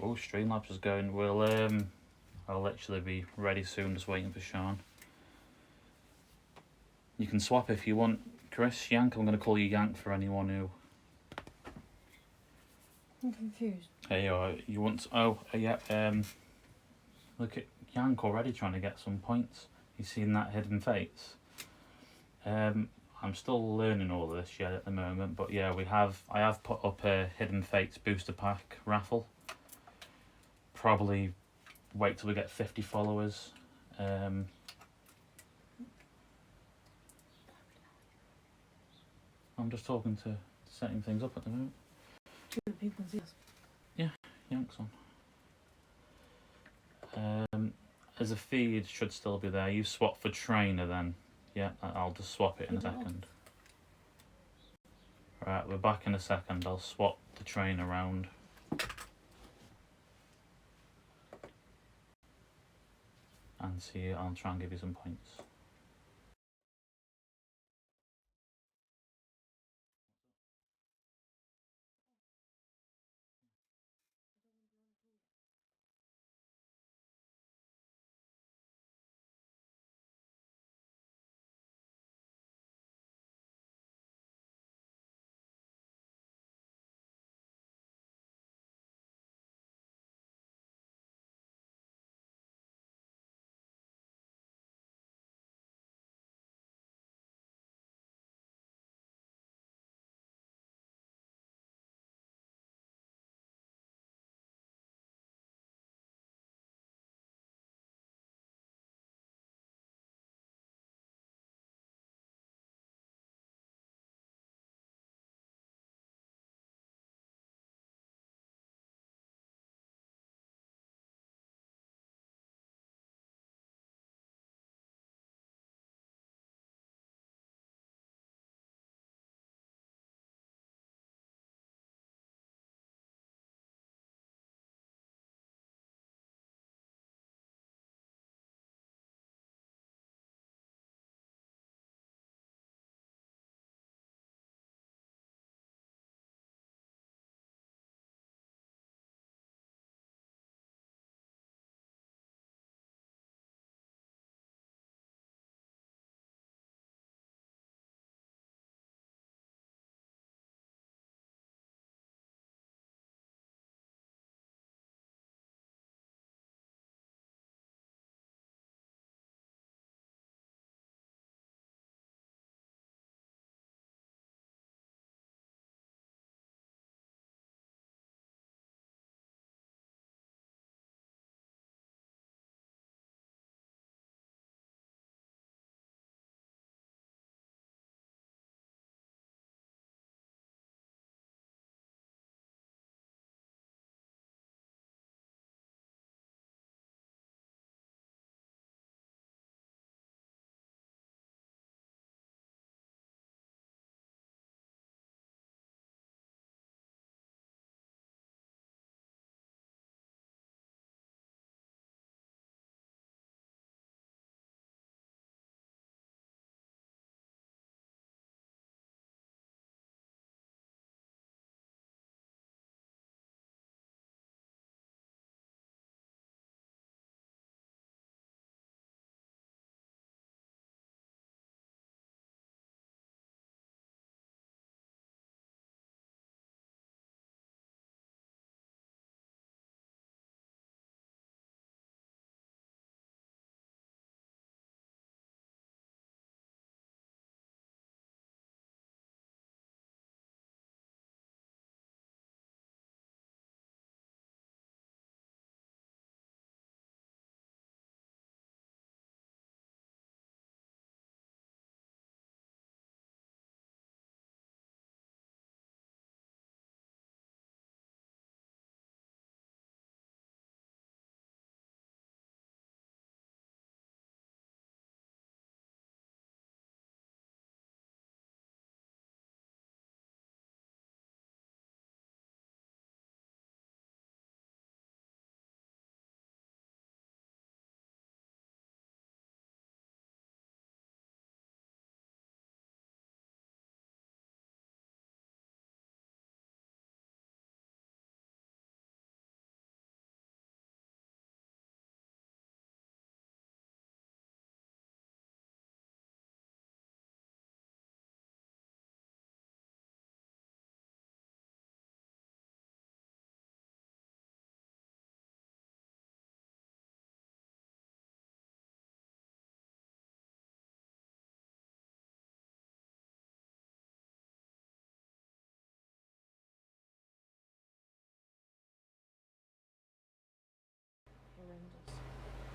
Oh, Streamlabs is going. We'll I'll literally be ready soon, just waiting for Sean. You can swap if you want, Chris. Yank, I'm going to call you Yank for anyone who... I'm confused. Hey, you want... yeah, look at Yank already trying to get some points. You seen that Hidden Fates? I'm still learning all of this yet at the moment, but yeah, I have put up a Hidden Fates booster pack raffle. Probably wait till we get 50 followers. I'm just talking to setting things up at the moment. People can see us. Yeah, Yank's on. As a feed should still be there. You swap for trainer then. Yeah, I'll just swap it in a second. Right, we're back in a second. I'll swap the train around. And see, I'll try and give you some points.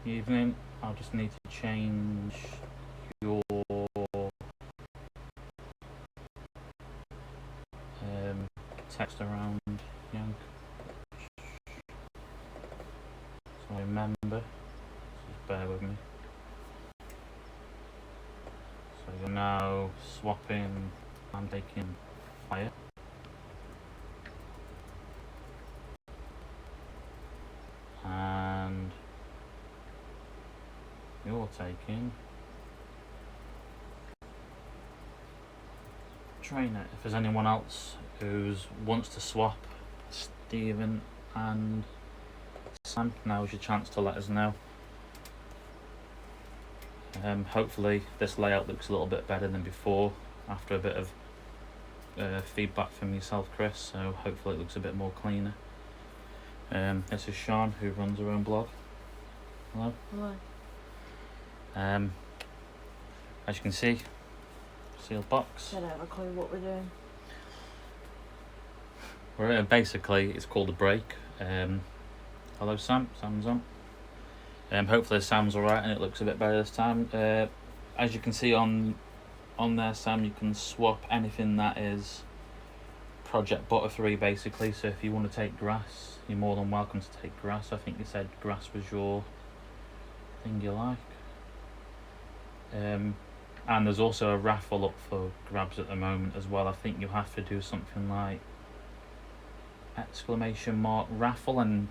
Evening. I'll just need to change your text around, Yank. So remember, just bear with me. So you're now swapping and taking fire. And you're taking trainer. If there's anyone else who wants to swap Stephen and Sam, now's your chance to let us know. Hopefully this layout looks a little bit better than before after a bit of feedback from yourself, Chris, so hopefully it looks a bit more cleaner. This is Sean, who runs her own blog. Hello. Hello. As you can see, sealed box. I don't have a clue what we're doing. We're basically, it's called a break. Hello Sam, Sam's on. Hopefully Sam's alright and it looks a bit better this time. As you can see on there, Sam, you can swap anything that is Project Butterfree basically. So if you want to take grass, you're more than welcome to take grass. I think you said grass was your thing you like. And there's also a raffle up for grabs at the moment as well. I think you have to do something like ! Raffle, and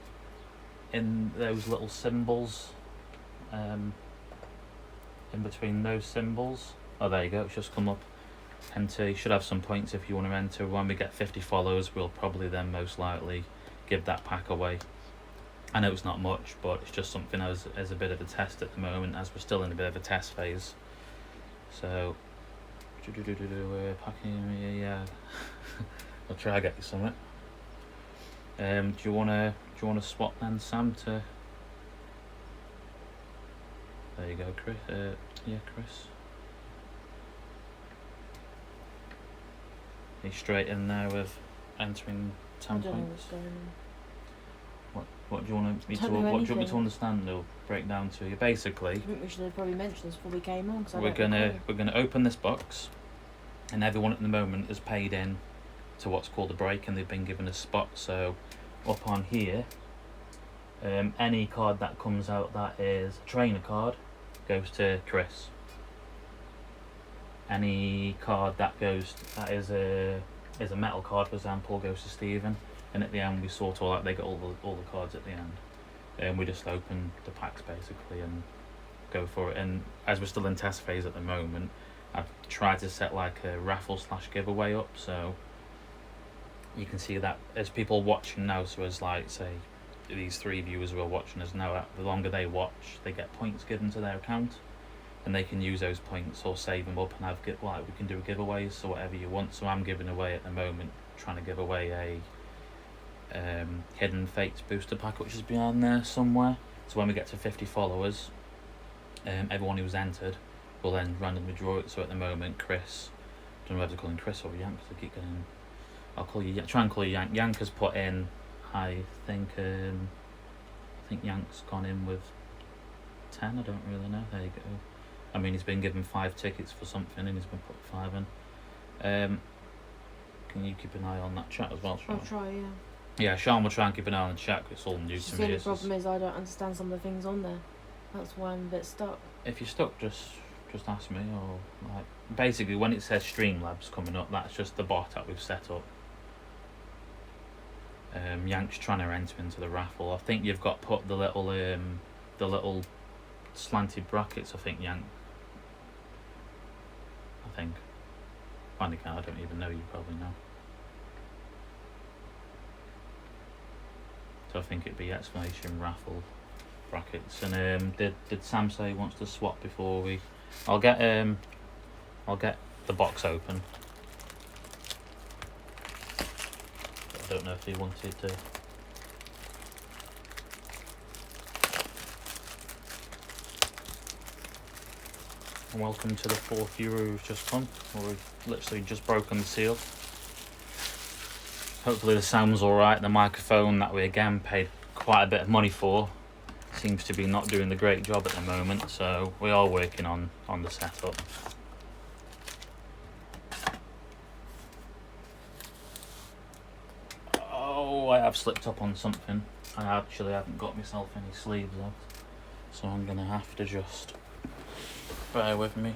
in those little symbols, in between those symbols, oh there you go, it's just come up. Enter, you should have some points if you want to enter. When we get 50 followers, we'll probably then most likely give that pack away. I know it's not much, but it's just something as a bit of a test at the moment, as we're still in a bit of a test phase. So packing, yeah. I'll try to get you something. Do you wanna swap then, Sam? To there you go, Chris. Yeah, Chris. He's straight in there with entering 10 I don't know points. what's going on. What do you want me to? Don't know What do you want me anything. to understand or break down to you? Basically, I think we should have probably mentioned this before we came on. we're gonna open this box, and everyone at the moment is paid in to what's called a break, and they've been given a spot. So up on here, any card that comes out that is a trainer card goes to Chris. Any card that is a metal card, for example, goes to Stephen. And at the end, we sort all out. They get all the cards at the end, and we just open the packs basically and go for it. And as we're still in test phase at the moment, I've tried to set like a raffle / giveaway up, so you can see that as people watching now. So as like say these 3 viewers who are watching us now, the longer they watch, they get points given to their account, and they can use those points or save them up and have we can do giveaways, so whatever you want. So I'm giving away at the moment, trying to give away a Hidden Fates booster pack, which is behind there somewhere. So when we get to 50 followers, everyone who's entered will then randomly draw it. So at the moment, Chris, I don't know whether to call him Chris or Yank, because I keep getting, I'll call you, try and call you Yank. Yank has put in, I think Yank's gone in with 10, I don't really know. There you go. I mean, he's been given 5 tickets for something and he's been put 5 in. Can you keep an eye on that chat as well, Sean? I'll try, yeah. Yeah, Sean will try and keep an eye on the chat, 'cause it's all new to The me. only problem is I don't understand some of the things on there. That's why I'm a bit stuck. If you're stuck, just ask me, or like basically when it says Streamlabs coming up, that's just the bot that we've set up. Yank's trying to enter into the raffle. I think you've got put the little slanted brackets. I think Yank. I think. I don't even know. You probably know. So I think it'd be exclamation raffle brackets. And did Sam say he wants to swap before we? I'll get the box open. I don't know if he wanted to. And welcome to the 4th viewer who's just come, or we've literally just broken the seal. Hopefully the sound's alright. The microphone that we again paid quite a bit of money for, seems to be not doing the great job at the moment, so we are working on the setup. Oh, I have slipped up on something. I actually haven't got myself any sleeves out, so I'm gonna have to just bear with me.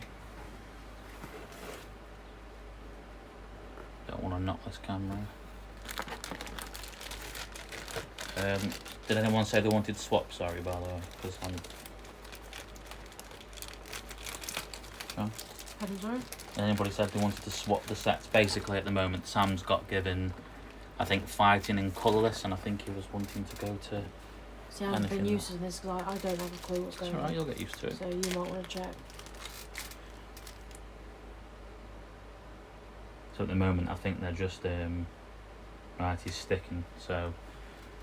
Don't want to knock this camera. Did anyone say they wanted swap? Sorry, by the way, because I'm. Sean? Pardon, sorry? Anybody said they wanted to swap the sets? Basically, at the moment, Sam's got given, I think, fighting and colourless, and I think he was wanting to go to. See, I haven't been used to this because I don't have a clue what's going on. It's alright, you'll get used to it. So you might want to check. So at the moment, I think they're just right. He's sticking. So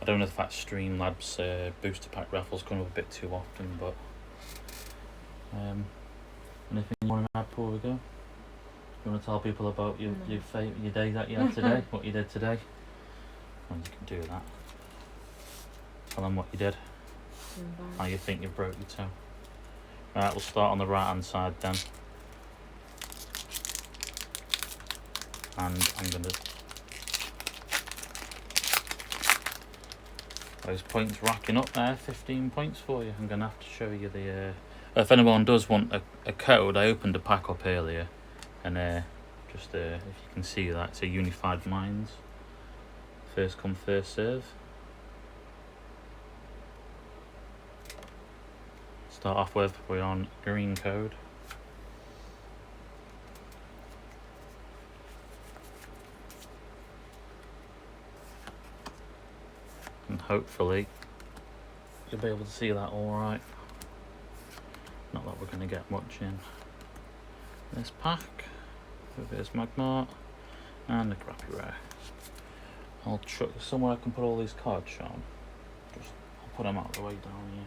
I don't know if that Streamlabs booster pack raffles come up a bit too often, but anything you want to add before we go? You want to tell people about your day that you had today? What you did today? Well, you can do that. Tell them what you did. How you think you broke your toe. Right, we'll start on the right hand side then. And I'm going to. Those points racking up there, 15 points for you. I'm going to have to show you the. If anyone does want a code, I opened a pack up earlier, and just if you can see that, it's a Unified Minds. First come, first serve. Start off with, we're on green code. And hopefully you'll be able to see that all right. Not that we're going to get much in this pack. There's Magmart and the crappy rare. I'll chuck somewhere I can put all these cards on. I'll put them out the way down here.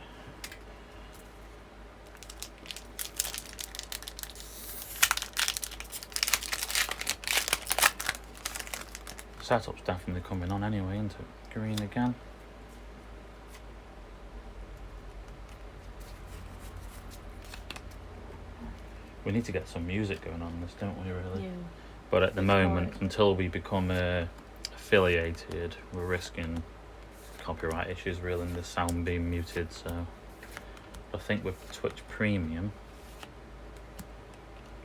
Setup's definitely coming on anyway, isn't it? Green again. We need to get some music going on this, don't we, really? Yeah. But at the moment, until we become affiliated, we're risking copyright issues, really, and the sound being muted. So I think with Twitch Premium,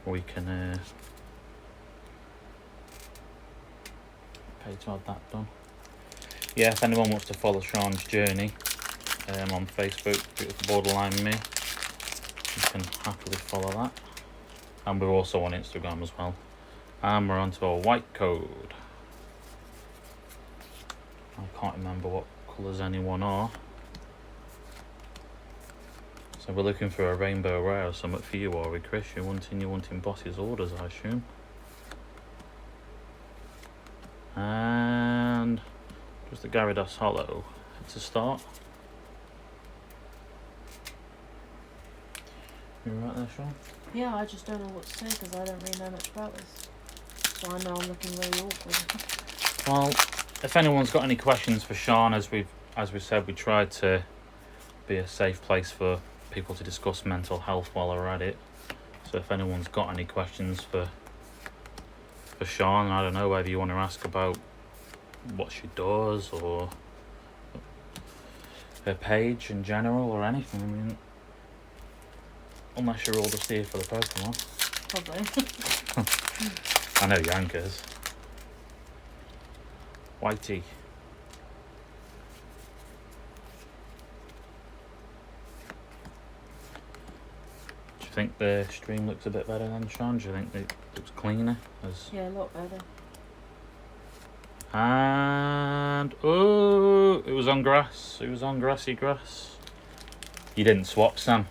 we can pay to have that done. Yeah, if anyone wants to follow Sean's journey on Facebook, Borderline Me, you can happily follow that. And we're also on Instagram as well. And we're onto a white code. I can't remember what colours anyone are. So we're looking for a rainbow rare or something for you, are we, Chris? You're wanting Boss's orders, I assume. And just the Gyarados Hollow to start. You right there, Sean? Yeah, I just don't know what to say because I don't really know much about this. So I know I'm looking really awkward. Well, if anyone's got any questions for Sean, as we said, we tried to be a safe place for people to discuss mental health while they're at it. So if anyone's got any questions for Sean, I don't know whether you want to ask about what she does or her page in general or anything. I mean, unless you're all just here for the Pokemon. Probably. I know Yankers. Whitey. Do you think the stream looks a bit better than Sean? Do you think it looks cleaner? Yeah, a lot better. And oh, it was on grass. It was on grassy grass. You didn't swap, Sam.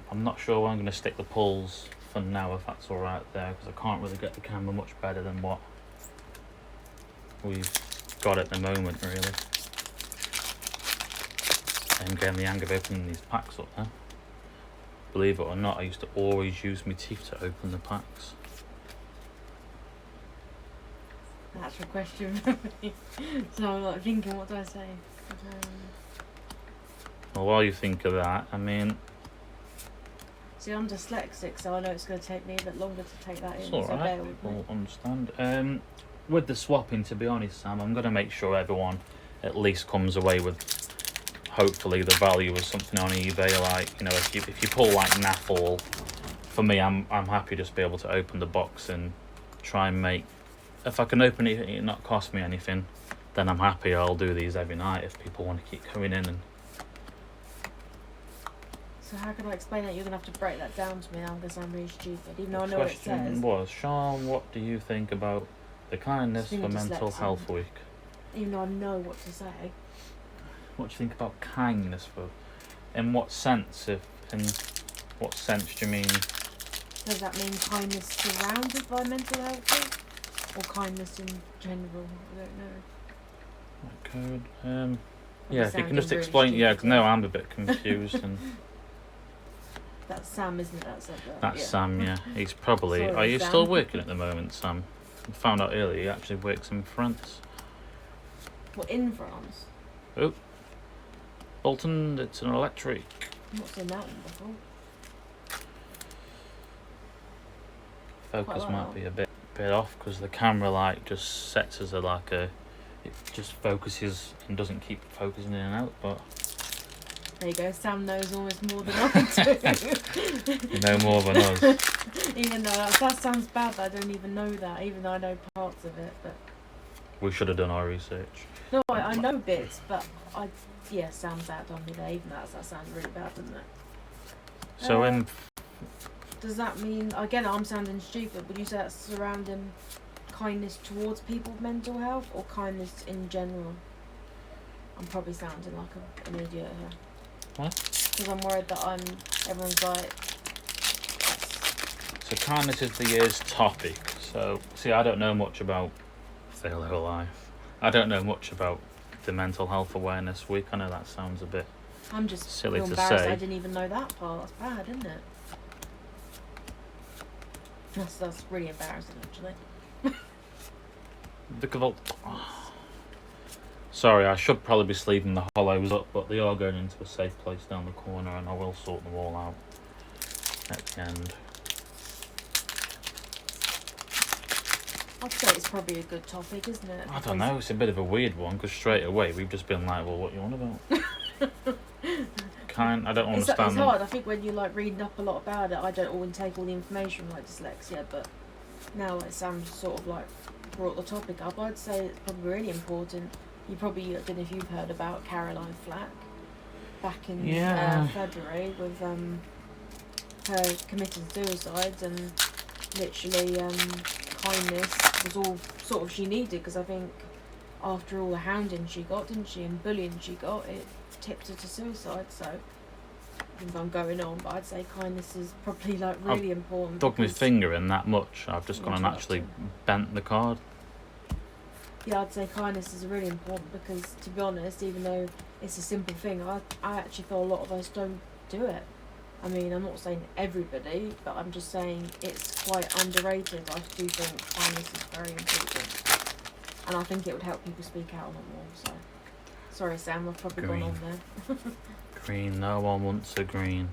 I'm not sure where I'm going to stick the pulls for now, if that's alright there, because I can't really get the camera much better than what we've got at the moment, really. I'm getting the hang of opening these packs up now. Believe it or not, I used to always use my teeth to open the packs. actual question for me. So I'm like thinking, what do I say? Well, while you think of that, I mean, See, I'm dyslexic, so I know it's going to take me a bit longer to take that in. it's alright, bear with me. people understand. With the swapping, to be honest, Sam, I'm going to make sure everyone at least comes away with hopefully the value of something on eBay. Like, you know, if you pull like Naffle, for me, I'm happy just to be able to open the box and try and make, if I can open it not cost me anything, then I'm happy. I'll do these every night if people want to keep coming in. And So how can I explain that? You're going to have to break that down to me now because I'm really stupid, even though I the know what it question says. was, Sean, what do you think about the Kindness Speaking for of Mental dyslexia. Health Week? Even though I know what to say. What do you think about kindness for? In what sense? In what sense do you mean? Does that mean kindness surrounded by mental health week? Or kindness in general? I don't know. What code? I'm Yeah, if you can sounding just really explain. Yeah, stupid, because now I'm a bit confused. And That's Sam, isn't it? That said that. that's yeah. Sam. Yeah, he's probably. Sorry, Are you Sam. still working at the moment, Sam? I found out earlier he actually works in France. What, in France? Oh, Bolton. It's an electric. I've not seen that one before. Focus Quite like might that. be a bit off because the camera like just sets as it just focuses and doesn't keep focusing in and out. But There you go. Sam knows almost more than I do. you know more than us. Even though that sounds bad that I don't even know that, even though I know parts of it. But We should have done our research. no, I know bits, but Sam's outdone me there. Even that sounds really bad, doesn't it? So Does that mean, again, I'm sounding stupid, would you say that's surrounding kindness towards people with mental health or kindness in general? I'm probably sounding like an idiot here. What? Because I'm worried that everyone's like... So kindness is the year's topic. So, see, I don't know much about Failure Life. I don't know much about the Mental Health Awareness Week. I know that sounds a bit I'm just silly feel to embarrassed say. I didn't even know that part. That's bad, isn't it? That's really embarrassing, actually. Sorry, I should probably be sleeving the hollows up, but they are going into a safe place down the corner, and I will sort them all out at the end. I'd say it's probably a good topic, isn't it? I don't know, it's a bit of a weird one, because straight away we've just been like, well, what you on about? I don't understand. It's hard. I think when you're like reading up a lot about it, I don't always take all the information like dyslexia, but now like Sam sort of like brought the topic up, I'd say it's probably really important. I don't know if you've heard about Caroline Flack back in February with her committing suicides, and literally kindness was all sort of she needed, because I think after all the hounding she got, didn't she, and bullying she got, it tipped her to suicide. So I think I'm going on, but I'd say kindness is probably like really important. Dug my finger in that much, I've just gone and actually bent the card. Yeah, I'd say kindness is really important, because to be honest, even though it's a simple thing, I actually feel a lot of us don't do it. I mean, I'm not saying everybody, but I'm just saying it's quite underrated. I do think kindness is very important, and I think it would help people speak out a lot more. So, sorry Sam, I've probably gone on there. Green, no one wants a green.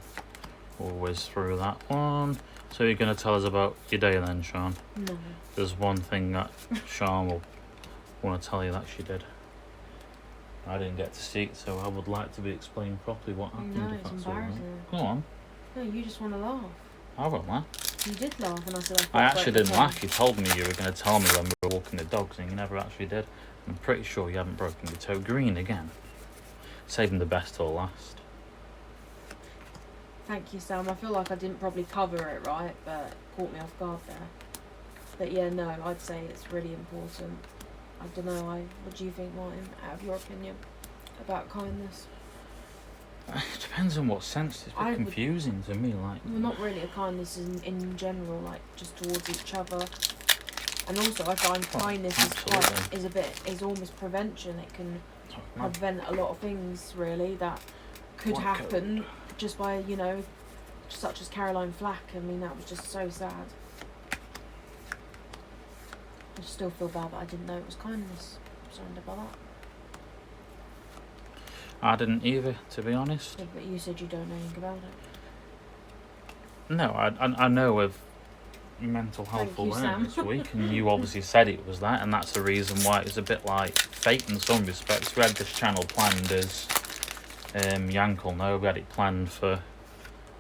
Always through that one. So you're going to tell us about your day then, Sean? No. There's one thing that Sean will want to tell you that she did. I didn't get to see it, so I would like to be explained properly what happened. No, if it's that's all right. embarrassing. Go on. No, you just want to laugh. I won't laugh. You did laugh, and I said I actually didn't laugh. You told me you were going to tell me when we were walking the dogs, and you never actually did. I'm pretty sure you haven't broken your toe. Green again. Saving the best till last. Thank you, Sam. I feel like I didn't probably cover it right, but caught me off guard there. But yeah, no, I'd say it's really important. I don't know, what do you think, Martin, out of your opinion, about kindness? It depends on what sense. It's a bit confusing to me. Like, well, not really a kindness in general, like just towards each other. And also, I find kindness is almost prevention. It can prevent a lot of things, really, that could happen just by, such as Caroline Flack. I mean, that was just so sad. I still feel bad, but I didn't know it was kindness. So I about that. I didn't either, to be honest. Yeah, but you said you don't know anything about it. No, I know of Mental Health Awareness Week, and you obviously said it was that, and that's the reason why it's a bit like fate in some respects. We had this channel planned as Yankel know, we had it planned for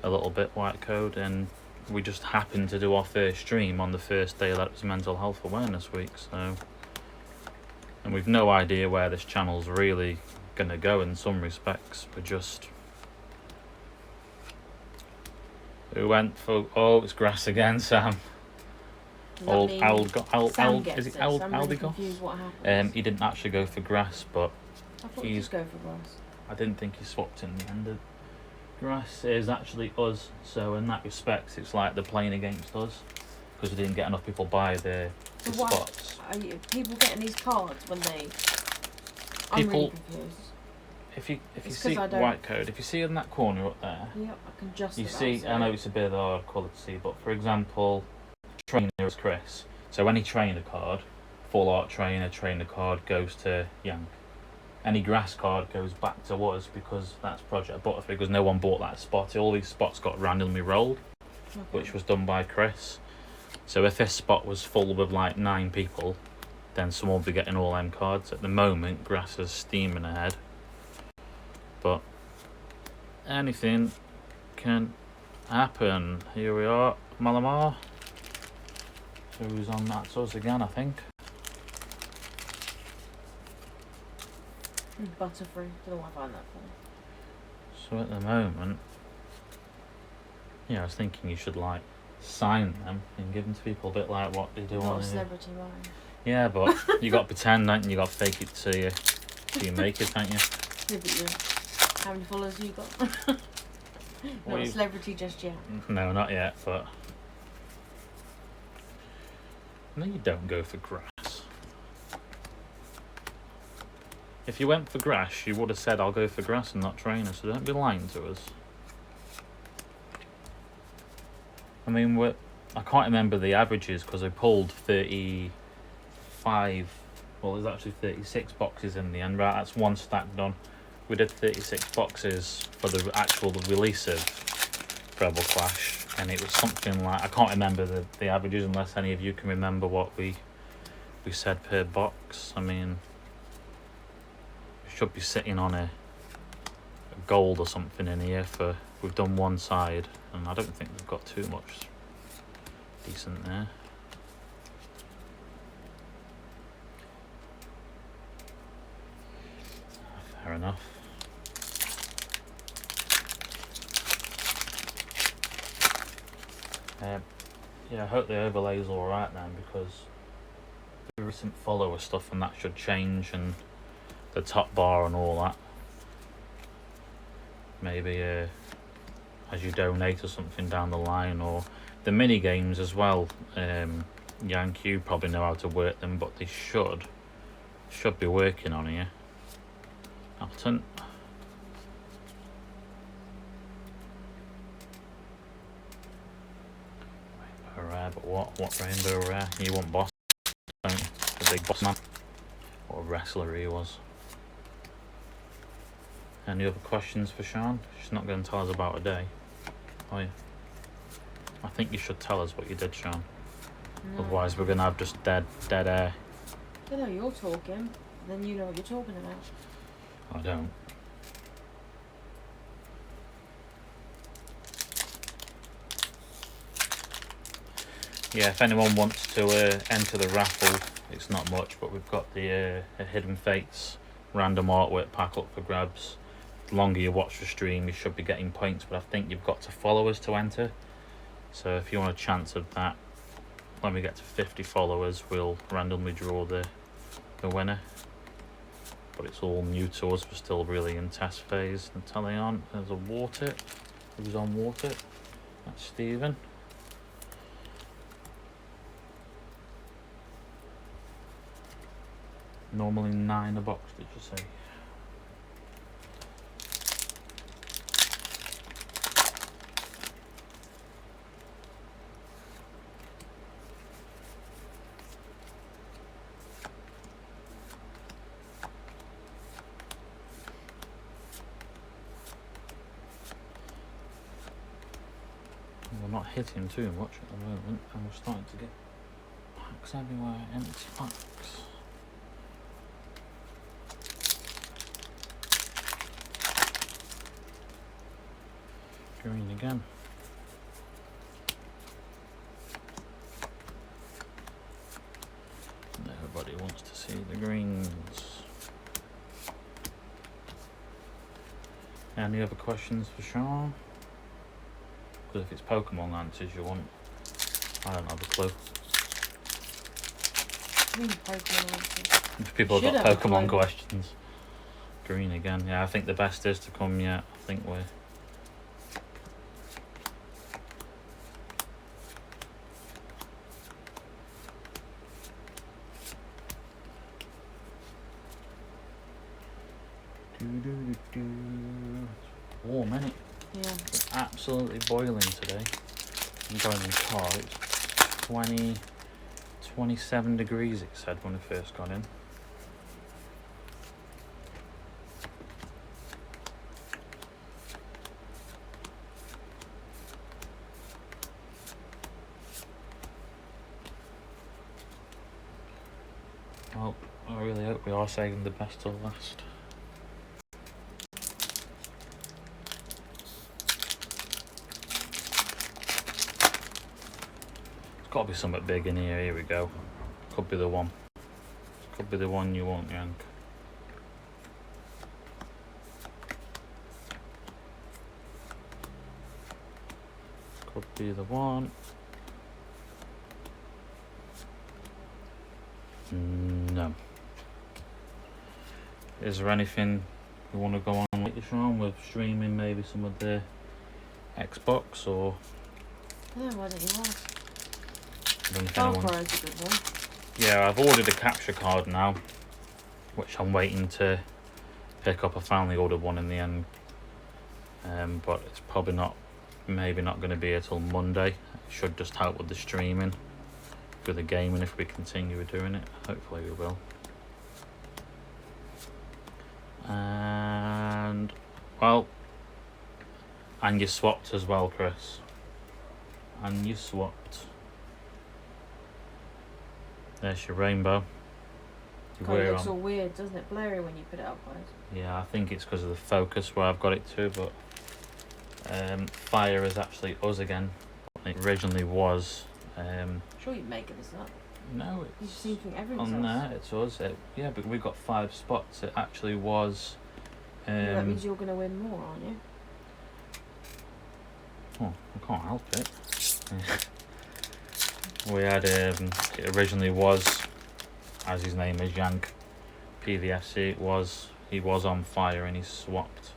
a little bit, White Code, and we just happened to do our first stream on the first day that it was Mental Health Awareness Week, so... And we've no idea where this channel's really gonna go in some respects. We're just... We went for... Oh, it's grass again, Sam. Old Sam Aldigoff? gets it, so I'm really confused what happened. He didn't actually go for grass, but... I thought he'd go for grass. I didn't think he swapped in the end of... Grass is actually us, so in that respect it's like they're playing against us, because we didn't get enough people buy the spots. Are people getting these cards when they... I'm really confused. If you see White Code, if you see in that corner up there, yep, I can just... You see, I know it's a bit of a hard colour to see, but for example, trainer is Chris. So any trainer card, full art trainer card goes to Yank. Any grass card goes back to us because that's Project Butterfree, because no one bought that spot. All these spots got randomly rolled, which was done by Chris. So if this spot was full with like 9 people, then someone would be getting all them cards. At the moment, grass is steaming ahead. But anything can happen. Here we are, Malamar. Who's on that? So us again, I think. Butterfree. Don't know what I find that for. So at the moment, yeah, I was thinking you should like sign them and give them to people a bit like what they do on celebrity wine. Yeah, but you got to pretend, don't you? You got to fake it till you make it, don't you? Yeah, but you, how many followers have you got? Not a celebrity just yet. No, not yet, but no, you don't go for grass. If you went for grass, you would have said, I'll go for grass and not trainer, so don't be lying to us. I mean, I can't remember the averages because I pulled 35, well, there's actually 36 boxes in the end, right? That's one stack done. We did 36 boxes for the actual release of Rebel Clash, and it was something like, I can't remember the averages unless any of you can remember what we said per box. I mean, should be sitting on a gold or something in here for, we've done one side, and I don't think we've got too much decent there. Fair enough. Yeah, I hope the overlay's alright then, because the recent follower stuff and that should change, and the top bar and all that. Maybe as you donate or something down the line, or the mini games as well. Yank, you probably know how to work them, but they should be working on here. Alton. Rainbow rare, but what rainbow rare? You want boss, don't you? The big boss man. What a wrestler he was. Any other questions for Sean? She's not going to tell us about a day, are you? I think you should tell us what you did, Sean. No. Otherwise we're going to have just dead air. I know you're talking, then you know what you're talking about. I don't. Yeah, if anyone wants to enter the raffle, it's not much, but we've got the Hidden Fates random artwork pack up for grabs. The longer you watch the stream, you should be getting points, but I think you've got to follow us to enter. So if you want a chance of that, when we get to 50 followers, we'll randomly draw the winner. But it's all new to us, we're still really in test phase. And Talion, there's a water. Who's on water? That's Stephen. Normally 9 a box, did you say? not hitting too much at the moment, and we're starting to get packs everywhere, empty packs. Green again. Everybody wants to see the greens. Any other questions for Sean? Because if it's Pokemon answers you want, I don't have a clue. Pokemon answers. If people have got Pokemon questions. Green again. Yeah, I think the best is to come yet. I think we're... Warm, innit? Yeah. It's absolutely boiling today. I'm going in the car. It's 27 degrees it said when we first got in. Well, I really hope we are saving the best till last. Got to be something big in here. Here we go. Could be the one. Could be the one you want, Yank. Could be the one. No. Is there anything you want to go on later on with streaming? Maybe some of the Xbox or? Yeah, why don't you ask? Far Cry is a good one. Yeah, I've ordered a capture card now, which I'm waiting to pick up. I finally ordered one in the end, but it's probably not, maybe not going to be here till Monday. It should just help with the streaming, with the gaming if we continue doing it. Hopefully we will. And, well, and you swapped as well, Chris. And you swapped. There's your rainbow. God, it looks all weird, doesn't it? Blurry when you put it up close. Yeah, I think it's because of the focus where I've got it to, but fire is actually us again. It originally was. Sure you're making this up. No, You it's seem to think everyone's on else. there. It's us. Yeah, but we've got 5 spots. It actually was. That means you're going to win more, aren't you? Oh, I can't help it. We had it originally was, as his name is Yank PVSC. He was on fire and he's swapped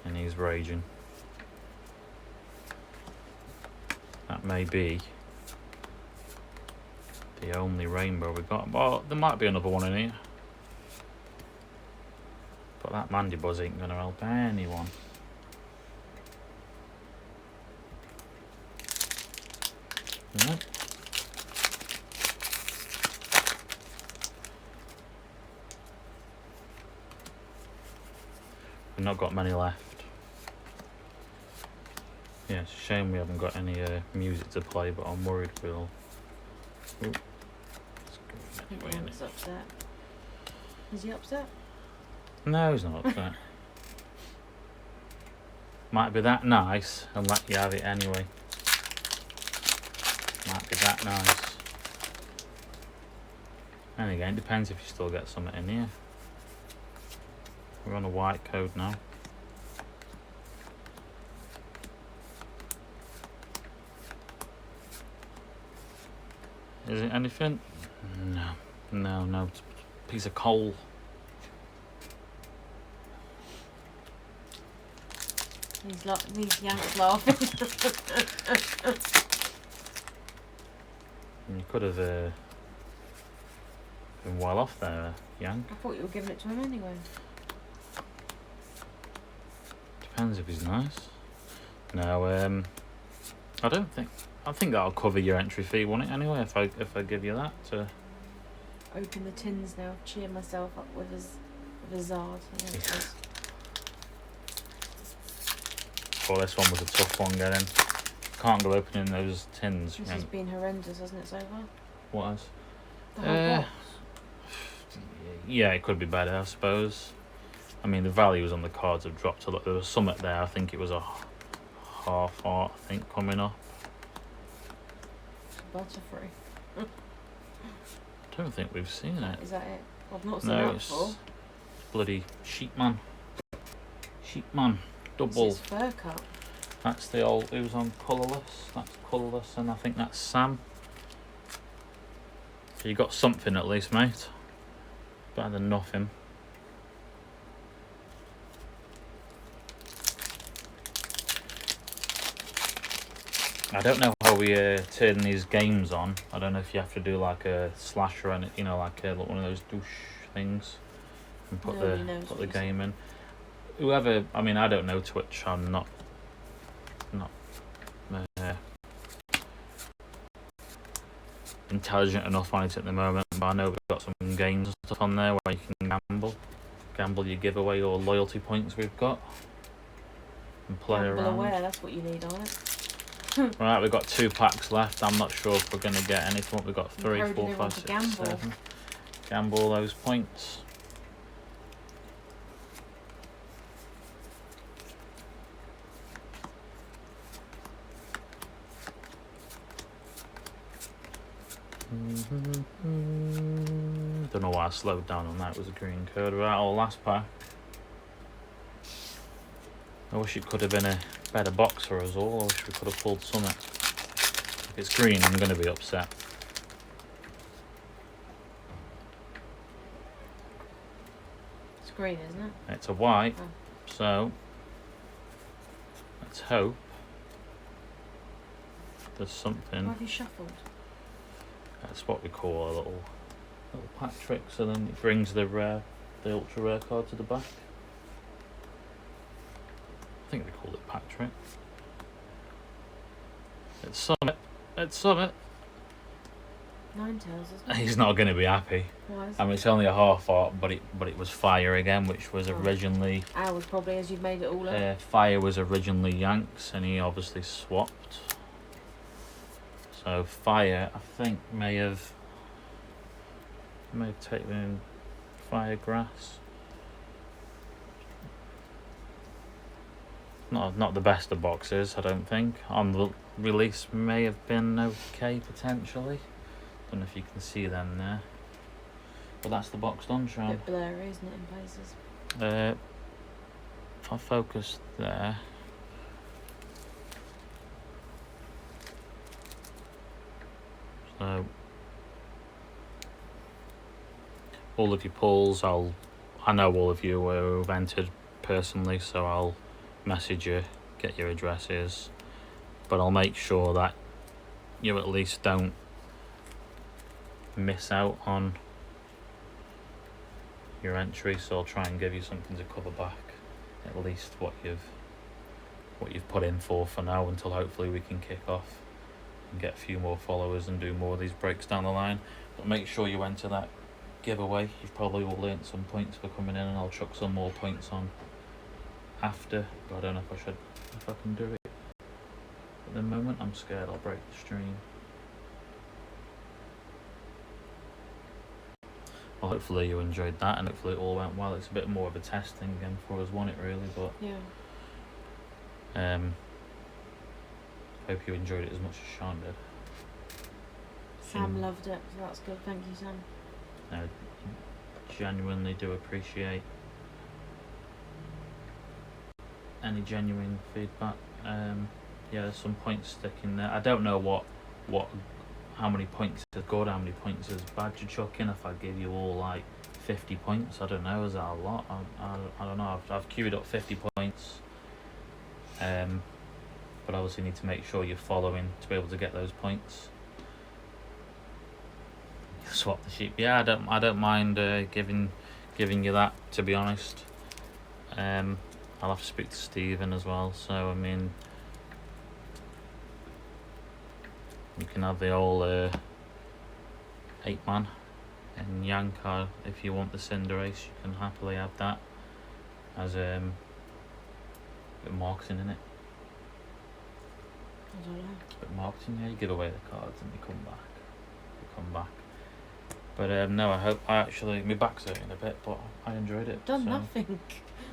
and he's raging. That may be the only rainbow we got. Well, there might be another one in here, but that Mandibuzz ain't gonna help anyone. No. We've not got many left. Yeah, it's a shame we haven't got any music to play, but I'm worried we'll... Ooh. I think Yank's upset. Is he upset? No, he's not upset. Might be that nice and let you have it anyway. Might be that nice. And again, it depends if you still get something in here. We're on a white code now. Is it anything? No. It's a piece of coal. He's Yank's laughing. You could have been well off there, Yank. I thought you were giving it to him anyway. Depends if he's nice. No, I don't think. I think that'll cover your entry fee, won't it? Anyway, if I give you that. Open the tins now. Cheer myself up with a Zard. Well, this one was a tough one getting. can't go opening those tins. This has been horrendous, hasn't it, so far? What else? The whole box. Yeah, it could be better, I suppose. I mean, the values on the cards have dropped a lot. There was some up there. I think it was a half heart, I think, coming up. Butterfree. I don't think we've seen it. Is that it? I've not seen No, that it's before. bloody Sheepman. Sheepman. Double. It's fur cut. That's the old, it was on colourless. That's colourless, and I think that's Sam. So you got something at least, mate. Better than nothing. I don't know how we turn these games on. I don't know if you have to do like a slash or anything, you know, like one of those douche things, and put the game in. Whoever, I mean, I don't know Twitch. I'm not intelligent enough on it at the moment, but I know we've got some games and stuff on there where you can gamble your giveaway or loyalty points we've got, and play Gamble around. aware, that's what you need on it. Right, we've got 2 packs left. I'm not sure if we're going to get anything. We've got 3, 4, 5, 6, 7. Gamble those points. Don't know why I slowed down on that. It was a green code. Right, our last pack. I wish it could have been a better box for us all. I wish we could have pulled something. If it's green, I'm going to be upset. It's green, isn't it? It's a white, Oh. so let's hope there's something. Why have you shuffled? That's what we call a little pack trick. So then it brings the ultra rare card to the back. I think they call it pack trick. It's Summit. It's Summit. Ninetales, isn't it? He's not going to be happy. Why is I mean, it's only a half art, but it was Fire again, which was originally Ours probably, as you've made it all up. Fire was originally Yanks, and he obviously swapped. So Fire, I think, may have taken Fire Grass. Not the best of boxes, I don't think. On the release, may have been okay potentially. Don't know if you can see them there. But that's the box done, A Sean. bit blurry, isn't it, in places? If I focus there. So all of your pulls, I know all of you who've entered personally, so I'll message you, get your addresses, but I'll make sure that you at least don't miss out on your entry, so I'll try and give you something to cover back at least what you've put in for now, until hopefully we can kick off and get a few more followers and do more of these breaks down the line. But make sure you enter that giveaway. You've probably all learnt some points for coming in, and I'll chuck some more points on after, but I don't know if I can do it at the moment. I'm scared I'll break the stream. Well, hopefully you enjoyed that, and hopefully it all went well. It's a bit more of a testing game for us, wasn't it, really? But yeah. Hope you enjoyed it as much as Sean did. Sam loved it, so that's good. Thank you, Sam. I genuinely do appreciate any genuine feedback. Yeah, there's some points sticking there. I don't know how many points is good, how many points is bad to chuck in. If I give you all like 50 points, I don't know, is that a lot? I don't know. I've queued up 50 points. But obviously need to make sure you're following to be able to get those points. Swap the sheep. Yeah, I don't mind giving you that, to be honest. I'll have to speak to Stephen as well. So I mean, you can have the old 8-man and Yankar if you want the Cinderace. You can happily have that as bit of marketing in it. I don't know. It's a bit marketing, yeah. You give away the cards and they come back. But no, my back's hurting a bit, but I enjoyed it. Done nothing.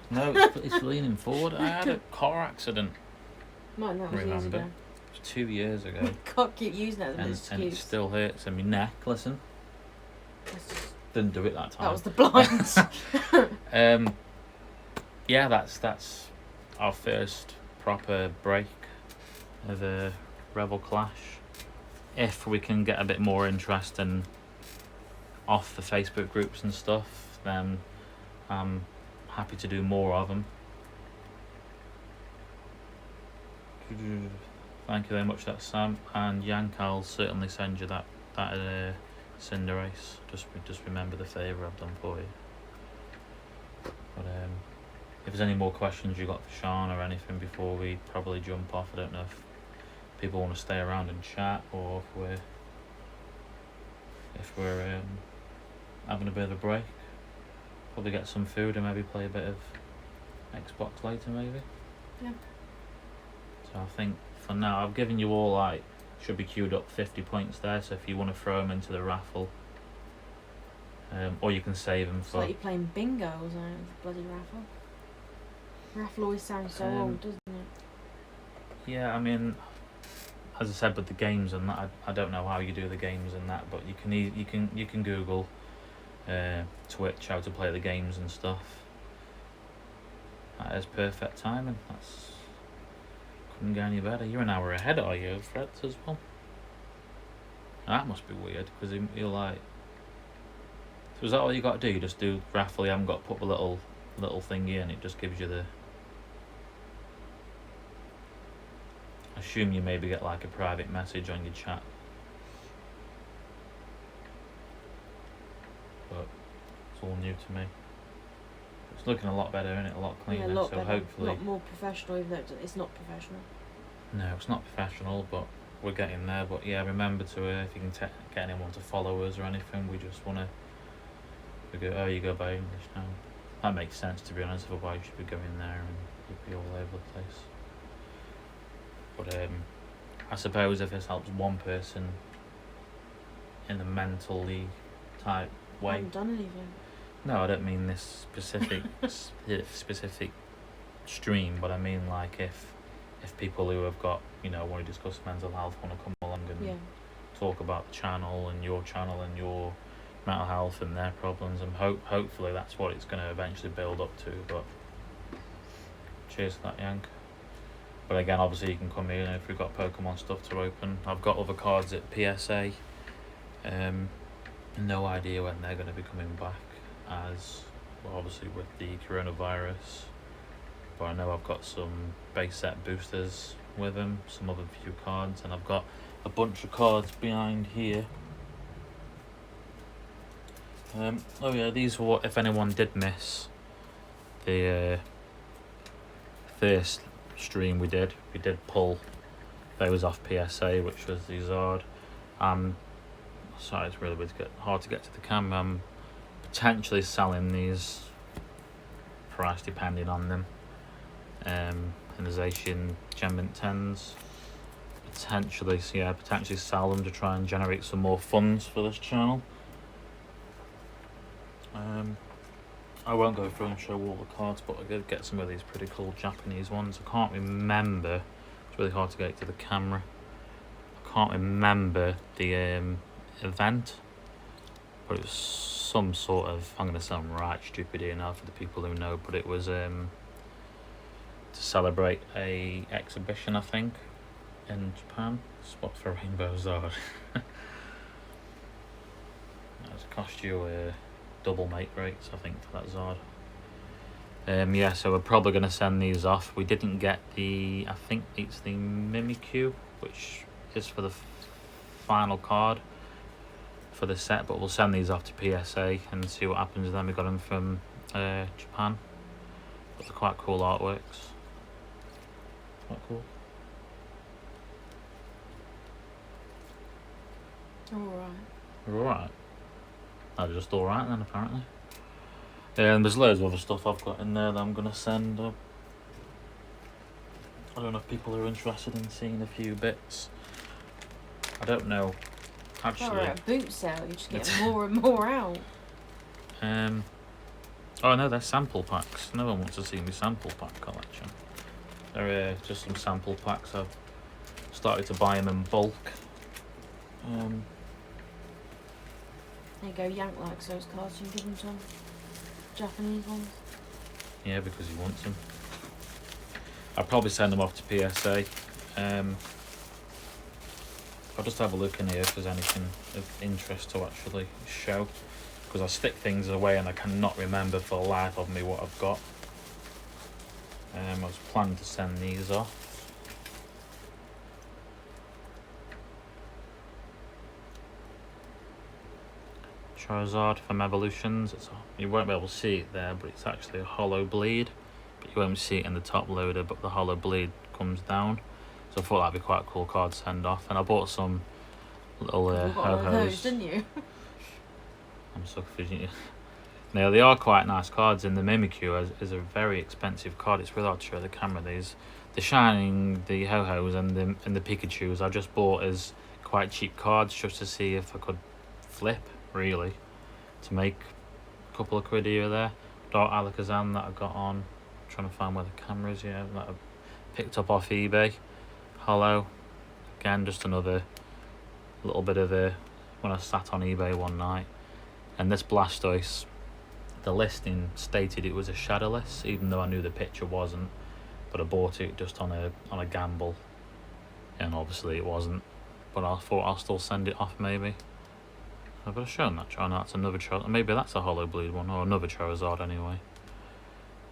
No, it's leaning forward. I had a car accident. Mine, that was years Remember? ago. It was 2 years ago. Can't keep using that as an and excuse. it still hurts in my neck. Listen, didn't do it that time. That was the blinds. Yeah, that's our first proper break of a Rebel Clash. If we can get a bit more interest in off the Facebook groups and stuff, then I'm happy to do more of them. Thank you very much, that's Sam. And Yank, I'll certainly send you that Cinder Race. Just remember the favour I've done for you. But if there's any more questions you got for Sean or anything before we probably jump off, I don't know if people want to stay around and chat, or if we're having a bit of a break. Probably get some food and maybe play a bit of Xbox later, maybe. Yeah. So I think for now I've given you all should be queued up 50 points there. So if you want to throw them into the raffle, or you can save them It's for. like you're playing bingo or something with the bloody raffle. Raffle always sounds so old, doesn't it? Yeah, I mean, as I said with the games and that, I don't know how you do the games and that, but you can Google Twitch how to play the games and stuff. That is perfect timing. Couldn't get any better. You're an hour ahead, are you, Fred, as well? That must be weird, because you're like. So is that all you got to do? You just do raffle. You haven't got to put the little thingy in. It just gives you the. I assume you maybe get like a private message on your chat. But it's all new to me. It's looking a lot better, isn't it? A lot cleaner. Yeah, a lot so better. hopefully. A lot more professional, even though it's not professional. No, it's not professional, but we're getting there. But yeah, remember to if you can get anyone to follow us or anything, we just want to. We go, oh, you go by English now. That makes sense, to be honest. Otherwise, you'd be going there and you'd be all over the place. But I suppose if this helps one person in a mentally type I way. haven't done anything. No, I don't mean this specific stream, but I mean like if people who have got, want to discuss mental health, want to come along and talk about the channel and your mental health and their problems, and hopefully that's what it's going to eventually build up to. But cheers for that, Yank. But again, obviously you can come here if we've got Pokemon stuff to open. I've got other cards at PSA. No idea when they're going to be coming back, as well, obviously with the coronavirus. But I know I've got some base set boosters with them, some other few cards, and I've got a bunch of cards behind here. Oh yeah, these were what, if anyone did miss the first stream we did pull those off PSA, which was the Zard. Sorry, it's really hard to get to the camera. I'm potentially selling these, price depending on them. And there's Asian Gem Mint 10s. Potentially sell them to try and generate some more funds for this channel. I won't go through and show all the cards, but I did get some of these pretty cool Japanese ones. I can't remember. It's really hard to get to the camera. I can't remember the event, but it was some sort of. I'm going to sound right stupid here now for the people who know, but it was to celebrate a exhibition, I think, in Japan. Spot for Rainbow Zard. It cost you double make rates, I think, for that Zard. Yeah, so we're probably going to send these off. We didn't get I think it's the Mimikyu, which is for the final card for the set, but we'll send these off to PSA and see what happens with them. We got them from Japan, but they're quite cool artworks. Quite cool. Alright. Alright. That's just alright then, apparently. And there's loads of other stuff I've got in there that I'm going to send. I don't know if people are interested in seeing a few bits. I don't know. Actually, Or at a boot sale, you just get more and more out. Oh no, they're sample packs. No one wants to see my sample pack collection. They're just some sample packs. I've started to buy them in bulk. There you go, Yank likes those cards, you can give them some Japanese ones. Yeah, because he wants them. I'll probably send them off to PSA. I'll just have a look in here if there's anything of interest to actually show. Because I stick things away and I cannot remember for the life of me what I've got. I was planning to send these off. Charizard from Evolutions. You won't be able to see it there, but it's actually a hollow bleed. But you won't see it in the top loader, but the hollow bleed comes down. So I thought that'd be quite a cool card to send off. And I bought some little You got one of those, didn't you? I'm so confused. Now they are quite nice cards, and the Mimikyu is a very expensive card. It's really hard to show the camera. These, the Shining, the Ho-Hos, and the Pikachus I just bought as quite cheap cards just to see if I could flip, really, to make a couple of quid here or there. Dark Alakazam that I got on. I'm trying to find where the camera is. Yeah, that I picked up off eBay. Hollow, again, just another little bit of a when I sat on eBay one night. And this Blastoise, the listing stated it was a shadowless, even though I knew the picture wasn't. But I bought it just on a gamble, and obviously it wasn't. But I thought I'll still send it off maybe. I've got to show that. Oh, no, that's another Charizard. Maybe that's a hollow bleed one, or another Charizard anyway.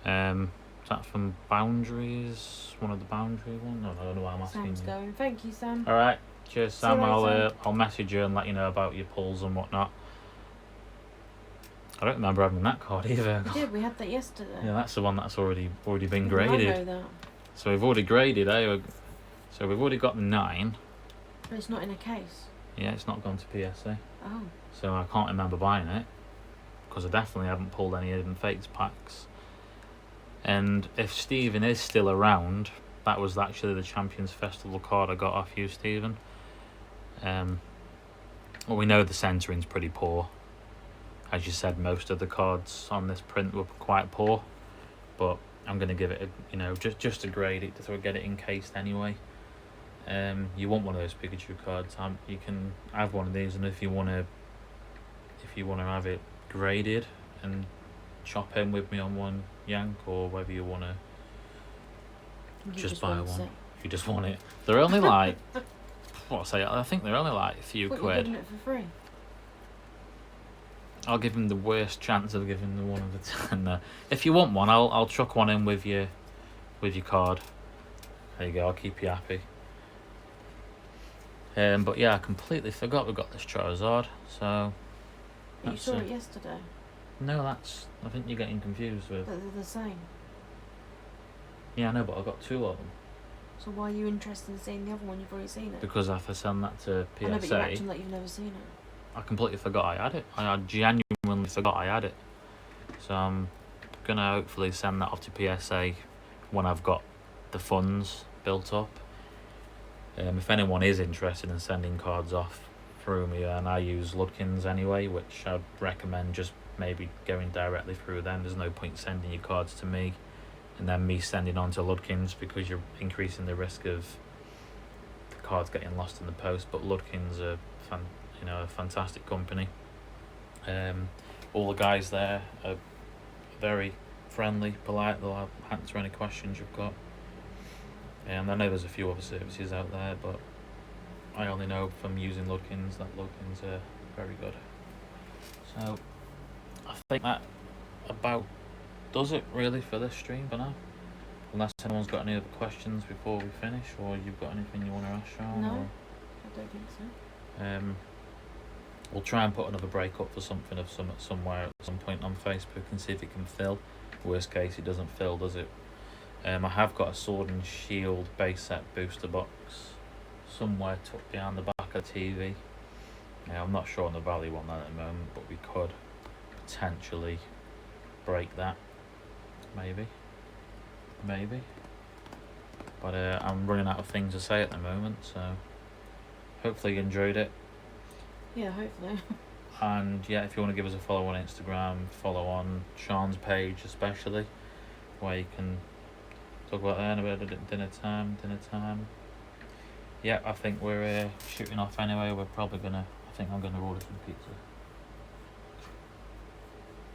Is that from Boundaries? One of the Boundary ones? No, I don't know why I'm asking Sam's you. going. Thank you, Sam. All right, cheers, See you Sam. later. I'll message you and let you know about your pulls and whatnot. I don't remember having that card either. We did. We had that yesterday. Yeah, that's the one that's already been I graded. know that. So we've already graded, eh? So we've already got the 9. But it's not in a case. Yeah, it's not gone to PSA. Oh. So I can't remember buying it, because I definitely haven't pulled any Hidden Fates packs. And if Stephen is still around, that was actually the Champions Festival card I got off you, Stephen. Well, we know the centering's pretty poor. As you said, most of the cards on this print were quite poor, but I'm going to give it a, just to grade it, to get it encased anyway. You want one of those Pikachu cards, you can have one of these, and if you want to have it graded and chop in with me on one, Yank, or whether you want to just buy one. If you just want it, they're only like I think they're only like a few What, quid. you're giving it for free? I'll give him the worst chance of giving the 1 of the 10. If you want one, I'll chuck one in with your card. There you go. I'll keep you happy. But yeah, I completely forgot we got this Charizard. So You saw it yesterday. no, I think you're getting confused with. But they're the same. Yeah, I know, but I got 2 of them. So why are you interested in seeing the other one? You've already seen it. Because I have to send that to PSA. I know, but you're acting like you've never seen it. I completely forgot I had it. I genuinely forgot I had it. So I'm gonna hopefully send that off to PSA when I've got the funds built up. If anyone is interested in sending cards off through me, and I use Ludkins anyway, which I'd recommend just maybe going directly through them. There's no point sending your cards to me and then me sending on to Ludkins, because you're increasing the risk of the cards getting lost in the post. But Ludkins are a fantastic company. All the guys there are very friendly, polite. They'll answer any questions you've got. And I know there's a few other services out there, but I only know from using Ludkins that Ludkins are very good. So I think that about does it really for this stream for now. Unless anyone's got any other questions before we finish, or you've got anything you want to ask, Sean? No, or? I don't think so. We'll try and put another break up for something of somewhere at some point on Facebook and see if it can fill. Worst case, it doesn't fill, does it? I have got a Sword and Shield base set booster box somewhere tucked behind the back of the TV. I'm not sure on the value on that at the moment, but we could potentially break that. Maybe. But I'm running out of things to say at the moment, so hopefully you enjoyed it. Yeah, hopefully. And yeah, if you want to give us a follow on Instagram, follow on Sean's page especially, where you can talk about dinner time. Yeah, I think we're shooting off anyway. I think I'm gonna order some pizza.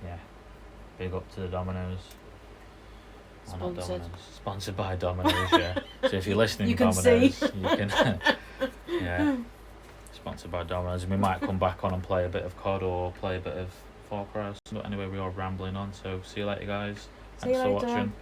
Yeah, big up to the Domino's. Well, not Sponsored. Domino's. Sponsored by Domino's, yeah. So if you're listening, You can Domino's, see. you can. Yeah, sponsored by Domino's. We might come back on and play a bit of COD or play a bit of Far Cry. But anyway, we are rambling on. So see you later, guys. See you Thanks for later. watching.